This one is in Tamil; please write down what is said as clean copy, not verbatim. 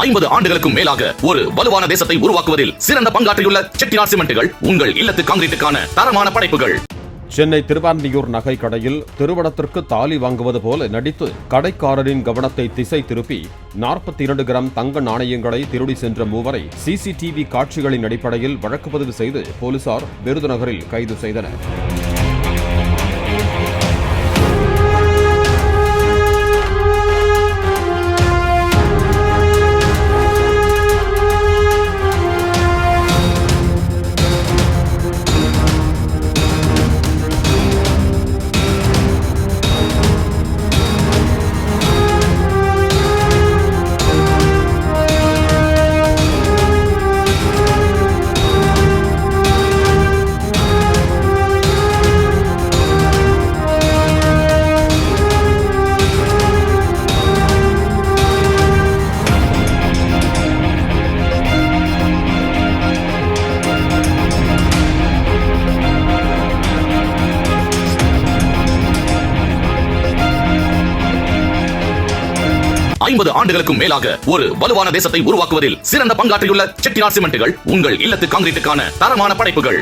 50 ஆண்டுகளுக்கும் மேலாக ஒரு வலுவான தேசத்தை உருவாக்குவதில் சிறந்த பங்காற்றியுள்ள செட்டிநாட் சிமெண்ட்டுகள் உங்கள் இல்லத்து கான்கிரீட்டுக்கான தரமான படைப்புகள். சென்னை திருவான்மியூர் நகை கடையில் திருமணத்திற்கு தாலி வாங்குவது போல நடித்து கடைக்காரரின் கவனத்தை திசை திருப்பி 42 கிராம் தங்க நாணயங்களை திருடி சென்ற மூவரை சிசிடிவி காட்சிகளின் அடிப்படையில் வழக்கு பதிவு செய்து போலீசார் விருதுநகரில் கைது செய்தனர். ஐம்பது ஆண்டுகளுக்கும் மேலாக ஒரு வலுவான தேசத்தை உருவாக்குவதில் சிறந்த பங்காற்றியுள்ள செட்டிநாட் சிமெண்ட்டுகள் உங்கள் இல்லத்து கான்கிரீட்டுக்கான தரமான படைப்புகள்.